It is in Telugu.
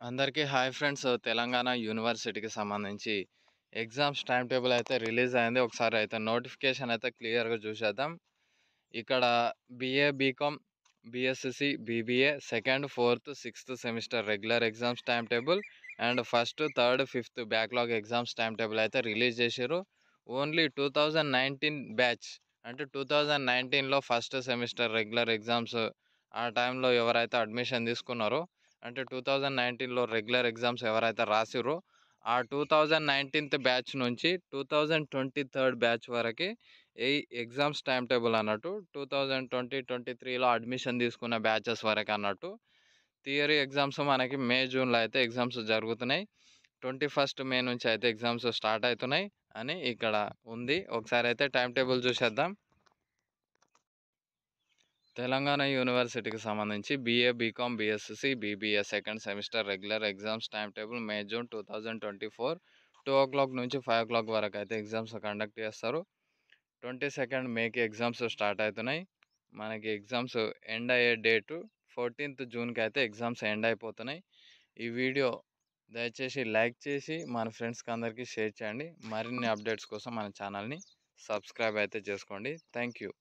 అందరికీ హాయ్ ఫ్రెండ్స్. తెలంగాణ యూనివర్సిటీకి సంబంధించి ఎగ్జామ్స్ టైమ్ టేబుల్ అయితే రిలీజ్ అయింది. ఒకసారి అయితే నోటిఫికేషన్ అయితే క్లియర్‌గా చూసేద్దాం. ఇక్కడ BA, BCom, BSc, BBA second, fourth, sixth semester regular exams time table and first, third, fifth backlog exams time table అయితే రిలీజ్ చేసిర్రు. ఓన్లీ 2019 బ్యాచ్ అంటే 2019లో ఫస్ట్ సెమిస్టర్ రెగ్యులర్ ఎగ్జామ్స్ ఆ టైంలో ఎవరైతే అడ్మిషన్ తీసుకున్నారో అంటే 2019లో రెగ్యులర్ ఎగ్జామ్స్ ఎవరైతే రాసిర్రో ఆ 2019థ్ బ్యాచ్ నుంచి 2023 బ్యాచ్ వరకి ఈ ఎగ్జామ్స్ టైమ్ టేబుల్ అన్నట్టు 2023లో అడ్మిషన్ తీసుకున్న బ్యాచెస్ వరకు అన్నట్టు. థియరీ ఎగ్జామ్స్ మనకి మే జూన్లో అయితే ఎగ్జామ్స్ జరుగుతున్నాయి. 21 మే నుంచి అయితే ఎగ్జామ్స్ స్టార్ట్ అవుతున్నాయి అని ఇక్కడ ఉంది. ఒకసారి అయితే టైం టేబుల్ చూసేద్దాం. తెలంగాణ యూనివర్సిటీకి సంబంధించి BA, BCom, BSc, BBA second semester regular exams time table May June 2024 2:00 నుంచి 5:00 వరకు అయితే ఎగ్జామ్స్ కండక్ట్ చేస్తారు. 22 మేకి ఎగ్జామ్స్ స్టార్ట్ అవుతున్నాయి. మనకి ఎగ్జామ్స్ ఎండ్ అయ్యే డేటు 14th జూన్కి అయితే ఎగ్జామ్స్ ఎండ్ అయిపోతున్నాయి. ఈ వీడియో దయచేసి లైక్ చేసి మన ఫ్రెండ్స్కి అందరికీ షేర్ చేయండి. మరిన్ని అప్డేట్స్ కోసం మన ఛానల్ని సబ్స్క్రైబ్ అయితే చేసుకోండి. Thank you.